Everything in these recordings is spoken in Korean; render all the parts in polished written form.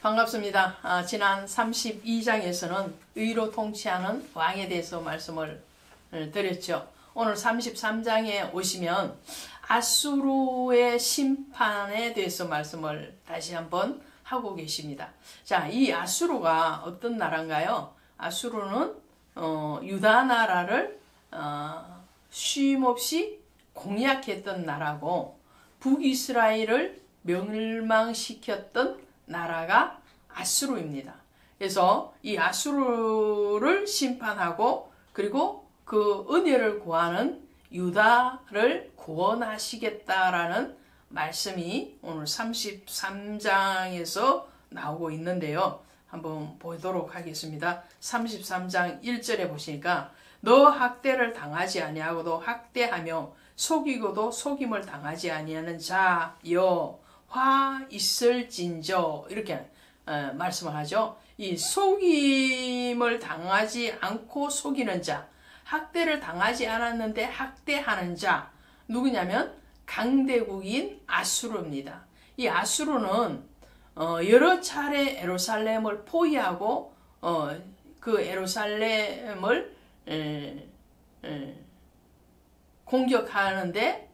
반갑습니다. 지난 32장에서는 의로 통치하는 왕에 대해서 말씀을 드렸죠. 오늘 33장에 오시면 아수르의 심판에 대해서 말씀을 다시 한번 하고 계십니다. 자, 이 아수르가 어떤 나라인가요? 아수르는 유다 나라를 쉼없이 공략했던 나라고 북이스라엘을 멸망시켰던 나라가 아수르입니다. 그래서 이 아수르를 심판하고 그리고 그 은혜를 구하는 유다를 구원하시겠다라는 말씀이 오늘 33장에서 나오고 있는데요. 한번 보도록 하겠습니다. 33장 1절에 보시니까 너 학대를 당하지 아니하고도 학대하며 속이고도 속임을 당하지 아니하는 자여 화 있을진저 이렇게 말씀을 하죠. 이 속임을 당하지 않고 속이는 자, 학대를 당하지 않았는데 학대하는 자 누구냐면 강대국인 아수르입니다. 이 아수르는 여러 차례 예루살렘을 포위하고 그 예루살렘을 공격하는데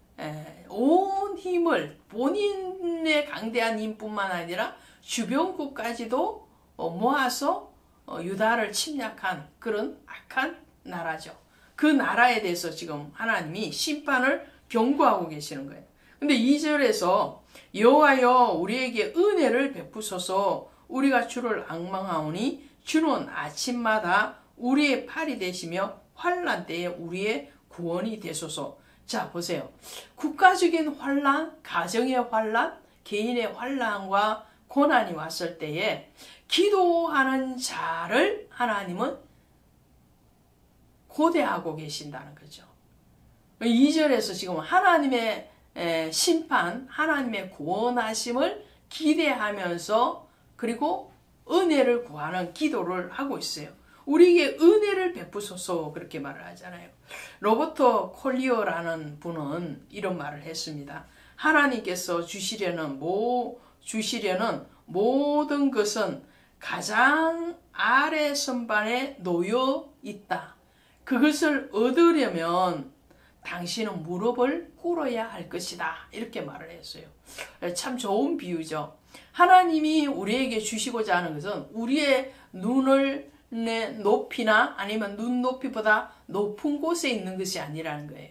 온 힘을 본인의 강대한 힘뿐만 아니라 주변국까지도 모아서 유다를 침략한 그런 악한 나라죠. 그 나라에 대해서 지금 하나님이 심판을 경고하고 계시는 거예요. 근데 2절에서 여호와여 우리에게 은혜를 베푸소서 우리가 주를 앙망하오니 주는 아침마다 우리의 팔이 되시며 환난 때에 우리의 구원이 되소서. 자, 보세요. 국가적인 환난, 가정의 환난, 개인의 환난과 고난이 왔을 때에 기도하는 자를 하나님은 고대하고 계신다는 거죠. 2절에서 지금 하나님의 심판, 하나님의 구원하심을 기대하면서 그리고 은혜를 구하는 기도를 하고 있어요. 우리에게 은혜를 베푸소서 그렇게 말을 하잖아요. 로버트 콜리어라는 분은 이런 말을 했습니다. 하나님께서 주시려는 모든 것은 가장 아래 선반에 놓여 있다. 그것을 얻으려면 당신은 무릎을 꿇어야 할 것이다. 이렇게 말을 했어요. 참 좋은 비유죠. 하나님이 우리에게 주시고자 하는 것은 우리의 눈을 높이나 아니면 눈높이보다 높은 곳에 있는 것이 아니라는 거예요.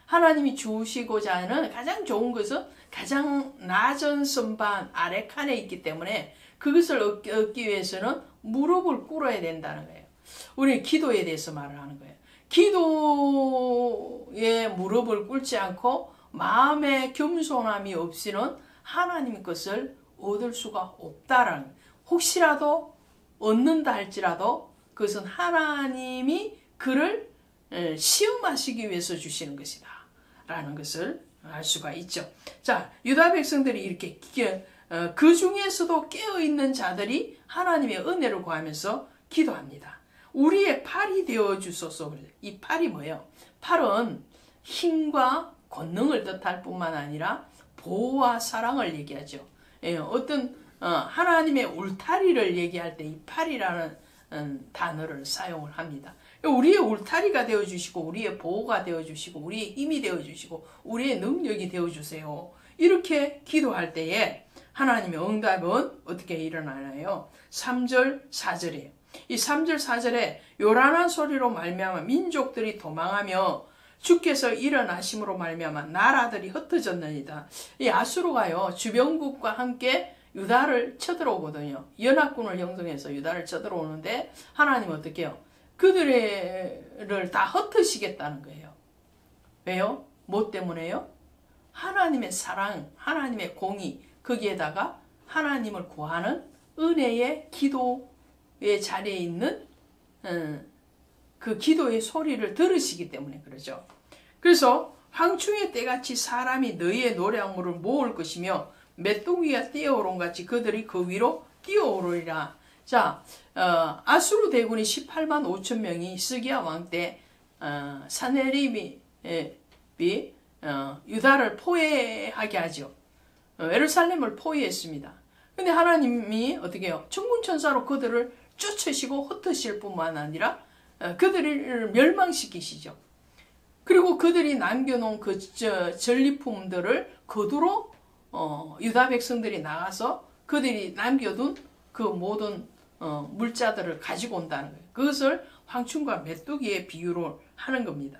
하나님이 주시고자 하는 가장 좋은 것은 가장 낮은 선반 아래 칸에 있기 때문에 그것을 얻기 위해서는 무릎을 꿇어야 된다는 거예요. 우리 기도에 대해서 말을 하는 거예요. 기도에 무릎을 꿇지 않고 마음의 겸손함이 없이는 하나님 것을 얻을 수가 없다라는 거예요. 혹시라도 얻는다 할지라도 그것은 하나님이 그를 시험하시기 위해서 주시는 것이다 라는 것을 알 수가 있죠. 자, 유다 백성들이 이렇게 그 중에서도 깨어있는 자들이 하나님의 은혜를 구하면서 기도합니다. 우리의 팔이 되어주소서. 이 팔이 뭐예요? 팔은 힘과 권능을 뜻할 뿐만 아니라 보호와 사랑을 얘기하죠. 하나님의 울타리를 얘기할 때 이 팔이라는 단어를 사용을 합니다. 우리의 울타리가 되어주시고 우리의 보호가 되어주시고 우리의 힘이 되어주시고 우리의 능력이 되어주세요. 이렇게 기도할 때에 하나님의 응답은 어떻게 일어나나요? 3절 4절이에요. 이 3절 4절에 요란한 소리로 말미암아 민족들이 도망하며 주께서 일어나심으로 말미암아 나라들이 흩어졌느니라. 이 아수르가요 주변국과 함께 유다를 쳐들어오거든요. 연합군을 형성해서 유다를 쳐들어오는데 하나님은 어떻게 해요? 그들을 다 흩으시겠다는 거예요. 왜요? 뭐 때문에요? 하나님의 사랑, 하나님의 공의, 거기에다가 하나님을 구하는 은혜의 기도의 자리에 있는 그 기도의 소리를 들으시기 때문에 그러죠. 그래서 황충의 때같이 사람이 너희의 노량물을 모을 것이며 메뚜기가 뛰어오른 같이 그들이 그 위로 뛰어오르리라. 자, 아수르 대군이 18만 5천 명이 스기야 왕 때 사네립이 유다를 포위하게 하죠. 예루살렘을 포위했습니다. 근데 하나님이 어떻게 해요? 천군천사로 그들을 쫓으시고 흩으실 뿐만 아니라 그들을 멸망시키시죠. 그리고 그들이 남겨놓은 그 전리품들을 거두러 유다 백성들이 나가서 그들이 남겨둔 그 모든 물자들을 가지고 온다는 거예요. 그것을 황충과 메뚜기의 비유로 하는 겁니다.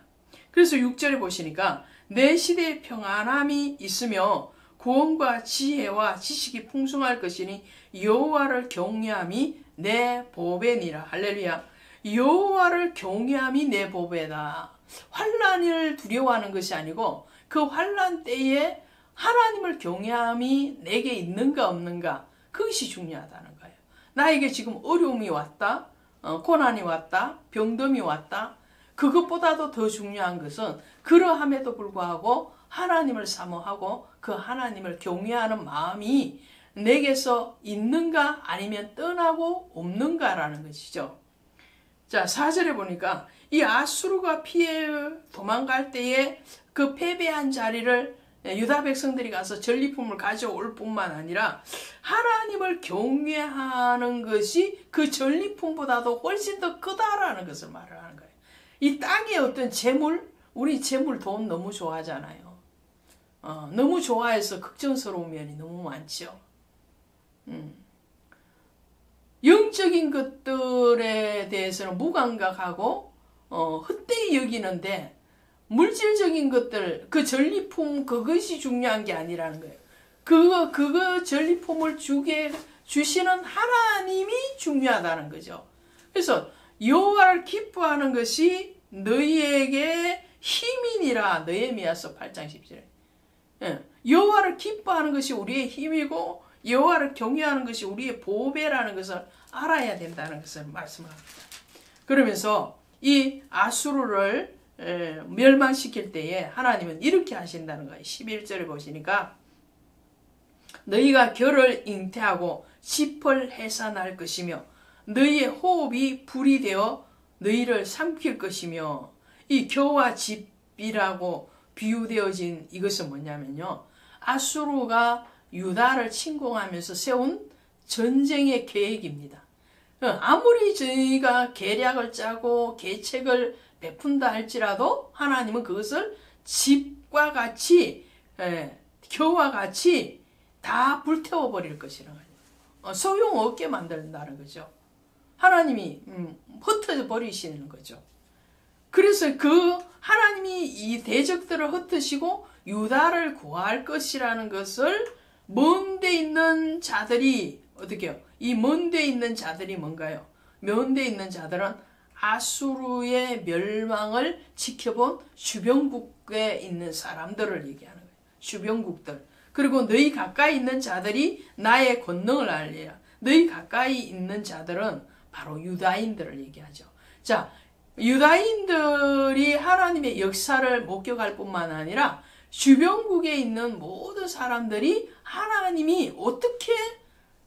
그래서 6절에 보시니까 내 시대에 평안함이 있으며 구원과 지혜와 지식이 풍성할 것이니 여호와를 경외함이 내 보배니라. 할렐루야. 여호와를 경외함이 내 보배다. 환난을 두려워하는 것이 아니고 그 환난 때에 하나님을 경외함이 내게 있는가 없는가, 그것이 중요하다는 거예요. 나에게 지금 어려움이 왔다, 고난이 왔다, 병듦이 왔다. 그것보다도 더 중요한 것은 그러함에도 불구하고 하나님을 사모하고 그 하나님을 경외하는 마음이 내게서 있는가 아니면 떠나고 없는가라는 것이죠. 자, 4절에 보니까 이 아수르가 피해 도망갈 때에 그 패배한 자리를 유다 백성들이 가서 전리품을 가져올 뿐만 아니라 하나님을 경외하는 것이 그 전리품보다도 훨씬 더 크다라는 것을 말을 하는 거예요. 이 땅의 어떤 재물, 우리 재물 돈 너무 좋아하잖아요. 너무 좋아해서 걱정스러운 면이 너무 많죠. 영적인 것들에 대해서는 무감각하고 헛되이 여기는데 물질적인 것들, 그 전리품, 그것이 중요한 게 아니라는 거예요. 그거 전리품을 주시는 하나님이 중요하다는 거죠. 그래서 여호와를 기뻐하는 것이 너희에게 힘이니라. 느헤미야서 8장 10절에. 여호와를 기뻐하는 것이 우리의 힘이고 여호와를 경외하는 것이 우리의 보배라는 것을 알아야 된다는 것을 말씀합니다. 그러면서 이 아수르를 멸망시킬 때에 하나님은 이렇게 하신다는 거예요. 11절에 보시니까 너희가 결을 잉태하고 짚을 해산할 것이며 너희의 호흡이 불이 되어 너희를 삼킬 것이며, 이 겨와 짚이라고 비유되어진 이것은 뭐냐면요, 아수르가 유다를 침공하면서 세운 전쟁의 계획입니다. 아무리 저희가 계략을 짜고 계책을 베푼다 할지라도 하나님은 그것을 짚과 같이, 겨와 같이 다 불태워버릴 것이라는 거예요. 소용없게 만든다는 거죠. 하나님이 흩어 버리시는 거죠. 그래서 그 하나님이 이 대적들을 흩으시고 유다를 구할 것이라는 것을 먼 데 있는 자들이 어떻게 해요? 이 먼 데 있는 자들이 뭔가요? 먼 데 있는 자들은 아수르의 멸망을 지켜본 주변국에 있는 사람들을 얘기하는 거예요. 주변국들. 그리고 너희 가까이 있는 자들이 나의 권능을 알리라. 너희 가까이 있는 자들은 바로 유다인들을 얘기하죠. 자, 유다인들이 하나님의 역사를 목격할 뿐만 아니라 주변국에 있는 모든 사람들이 하나님이 어떻게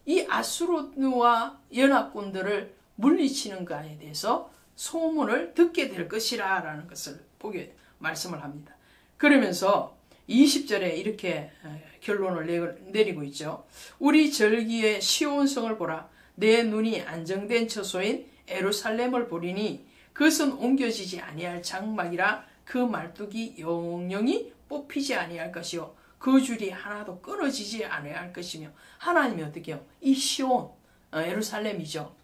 이 아수르와 연합군들을 물리치는가에 대해서 소문을 듣게 될 것이라 라는 것을 말씀을 합니다. 그러면서 20절에 이렇게 결론을 내리고 있죠. 우리 절기의 시온성을 보라. 내 눈이 안정된 처소인 예루살렘을 보리니 그것은 옮겨지지 아니할 장막이라. 그 말뚝이 영영이 뽑히지 아니할 것이요 그 줄이 하나도 끊어지지 아니할 것이며. 하나님이 어떻게 해요? 이 시온, 예루살렘이죠.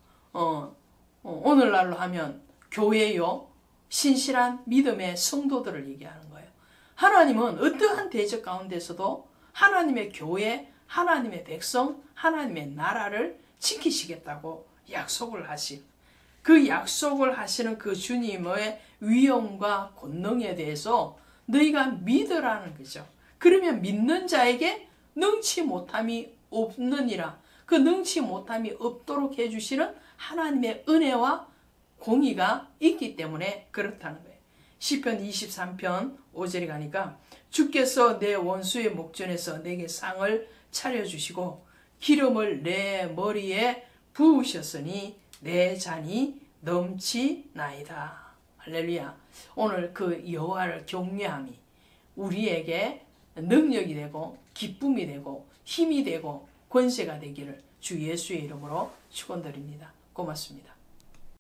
오늘날로 하면 교회요, 신실한 믿음의 성도들을 얘기하는 거예요. 하나님은 어떠한 대적 가운데서도 하나님의 교회, 하나님의 백성, 하나님의 나라를 지키시겠다고 약속을 하신, 그 약속을 하시는 그 주님의 위엄과 권능에 대해서 너희가 믿으라는 거죠. 그러면 믿는 자에게 능치 못함이 없느니라. 그 능치 못함이 없도록 해주시는 하나님의 은혜와 공의가 있기 때문에 그렇다는 거예요. 시편 23편 5절에 가니까 주께서 내 원수의 목전에서 내게 상을 차려주시고 기름을 내 머리에 부으셨으니 내 잔이 넘치나이다. 할렐루야. 오늘 그 여호와를 경외함이 우리에게 능력이 되고 기쁨이 되고 힘이 되고 권세가 되기를 주 예수의 이름으로 축원드립니다. 고맙습니다.